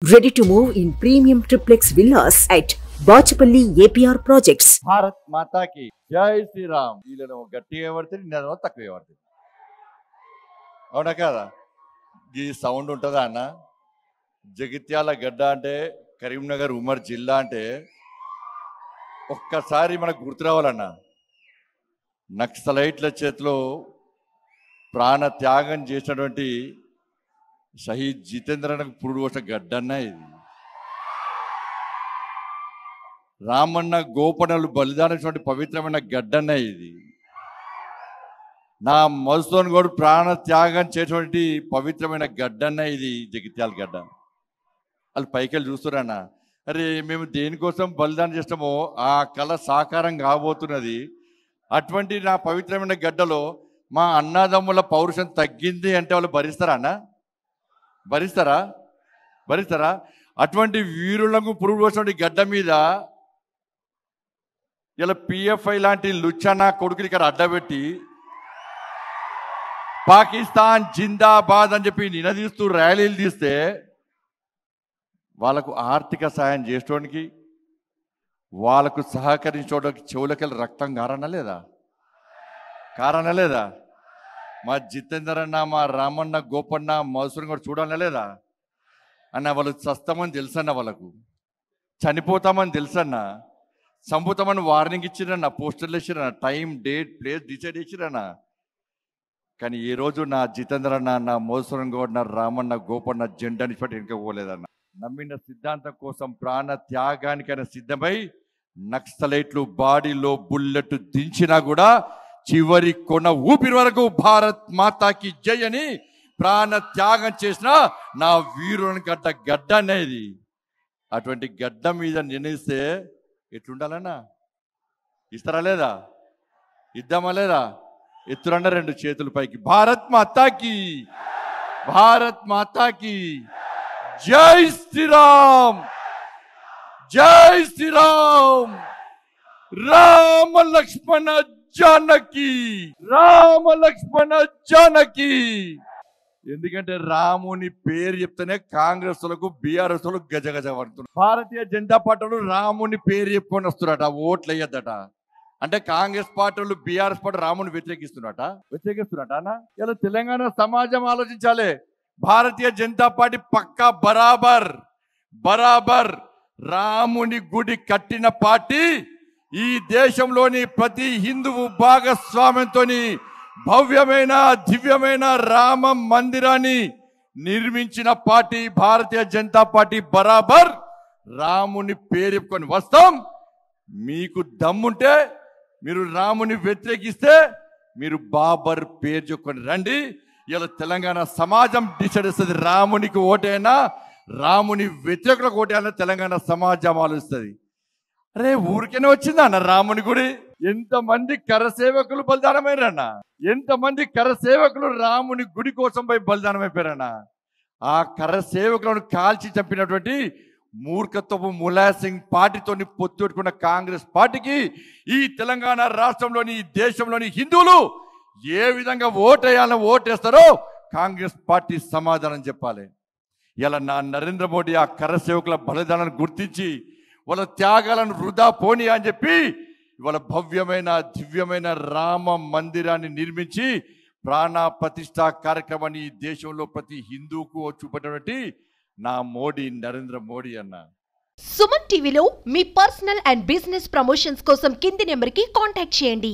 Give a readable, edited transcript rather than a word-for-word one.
Ready to move in premium triplex villas at Bachapalli APR projects. Bharat మాతాకి జై శ్రీరామ్. వీళ్ళను గట్టిగా పడుతుంది, నేను తక్కువ పడుతుంది. అవునా కదా? ఈ సౌండ్ ఉంటుందా అన్న? జగిత్యాల గడ్డ అంటే, కరీంనగర్ ఉమర్ జిల్లా అంటే ఒక్కసారి మనకు గుర్తు రావాలన్న. నక్సలైట్ల చేతిలో ప్రాణ త్యాగం చేసినటువంటి షహీద్ జితేంద్రనకు పురుడు పోసిన గడ్డన్న ఇది. రామన్న గోపన్నలు బలిదానించినటువంటి పవిత్రమైన గడ్డన్న ఇది. నా మధుసూదన్ గౌడ్ ప్రాణ త్యాగం చేసినటువంటి పవిత్రమైన గడ్డన్న ఇది జగిత్యాల గడ్డ. వాళ్ళు పైకెళ్ళి చూస్తున్నారన్న, అరే మేము దేనికోసం బలిదానం చేస్తామో ఆ కళ సాకారం కాబోతున్నది. అటువంటి నా పవిత్రమైన గడ్డలో మా అన్నదమ్ముల పౌరుషం తగ్గింది అంటే వాళ్ళు భరిస్తారా అన్న? భరిస్తారా? అటువంటి వీరులకు పురుగు పోసినటువంటి గడ్డ మీద ఇలా పిఎఫ్ఐ లాంటి లుచ్చనా కొడుకులు ఇక్కడ అడ్డబెట్టి పాకిస్తాన్ జిందాబాద్ అని చెప్పి నినదీస్తూ ర్యాలీలు తీస్తే వాళ్ళకు ఆర్థిక సాయం చేసుకోవడానికి, వాళ్ళకు సహకరించడానికి చెవులకెళ్ళి రక్తం కారణ లేదా? మా జితేందర్ అన్న, మా రామన్న, గోపన్న, మధుసూదన్ కూడా చూడాలనే లేదా అన్న? వాళ్ళు చస్తామని తెలుసన్న, వాళ్ళకు చనిపోతామని తెలుసన్న, చంపుతామని వార్నింగ్ ఇచ్చిరన్న, పోస్టర్లు ఇచ్చిరన్న, టైం, డేట్, ప్లేస్ డిసైడ్ చేసిరన్న. కానీ ఈ రోజు నా జితేందర్ అన్న, నా మధుసూదన్ గౌడ్, నా రామన్న, గోపన్న జెండాని పట్టి వెనుక పోలేదన్న. నమ్మిన సిద్ధాంతం కోసం ప్రాణ త్యాగానికైనా సిద్ధమై నక్సలైట్లు బాడీలో బుల్లెట్ దించినా కూడా చివరి కొన ఊపిరి వరకు భారత్ మాతాకి జై అని ప్రాణ త్యాగం చేసిన నా వీరుని గడ్డ అనేది. అటువంటి గడ్డ మీద నిర్ణయిస్తే ఎట్లుండాలన్నా? ఇస్తారా లేదా? ఇద్దామా లేదా? ఎత్తురన్న రెండు చేతుల పైకి. భారత్ మాతాకి జై శ్రీరామ్, జై శ్రీరామ్. రామ లక్ష్మణ జానకి. ఎందుకంటే రాముని పేరు చెప్తేనే కాంగ్రెస్ లకు, బీఆర్ఎస్ లకు గజగజ పడుతున్నారు. భారతీయ జనతా పార్టీలు రాముని పేరు చెప్పుకొని వస్తున్నారట, ఓట్లు వేయద్దట. అంటే కాంగ్రెస్ పార్టీలు, బీఆర్ఎస్ పార్టీ రాముని వ్యతిరేకిస్తున్నట అన్న. ఇలా తెలంగాణ సమాజం ఆలోచించాలి. భారతీయ జనతా పార్టీ పక్కా బరాబర్ రాముని గుడి కట్టిన పార్టీ. ఈ దేశంలోని ప్రతి హిందువు భాగస్వామ్యంతో భవ్యమైన, దివ్యమైన రామ మందిరాన్ని నిర్మించిన పార్టీ భారతీయ జనతా పార్టీ. బరాబర్ రాముని పేరు చెప్పుకొని వస్తాం. మీకు దమ్ముంటే మీరు రాముని వ్యతిరేకిస్తే మీరు బాబర్ పేరు చెప్పుకొని రండి. ఇలా తెలంగాణ సమాజం డిసైడ్ చేస్తుంది. రామునికి ఓటైనా, రాముని వ్యతిరేకులకు ఓటైనా తెలంగాణ సమాజం ఆలోచిస్తుంది. అరే ఊరికేనే వచ్చిందా అన్న రాముని గుడి? ఎంతమంది కరసేవకులు బలిదానమైనారన్న? ఎంతమంది కరసేవకులు రాముని గుడి కోసం పోయి బలిదానమైపోయారన్న? ఆ కరసేవకులను కాల్చి చంపినటువంటి మూర్ఖత్వపు ములాయం సింగ్ పార్టీతోని పొత్తు పెట్టుకున్న కాంగ్రెస్ పార్టీకి ఈ తెలంగాణ రాష్ట్రంలోని, ఈ దేశంలోని హిందువులు ఏ విధంగా ఓటేయాలని ఓటేస్తారో కాంగ్రెస్ పార్టీ సమాధానం చెప్పాలి. ఇలా నా నరేంద్ర మోడీ ఆ కరసేవకుల బలిదానాన్ని గుర్తించి వాళ్ళ త్యాగాలను వృధా పోనీ అని చెప్పి ఇవాళ భవ్యమైన, దివ్యమైన రామ మందిరాన్ని నిర్మించి ప్రాణ ప్రతిష్ఠా కార్యక్రమాన్ని ఈ దేశంలో ప్రతి హిందువుకు చూపేటువంటి నా మోడీ, నరేంద్ర మోడీ అన్న. సుమన్ టీవీలో మీ పర్సనల్ అండ్ బిజినెస్ ప్రమోషన్స్ కోసం కింది నెంబర్కి కాంటాక్ట్ చేయండి.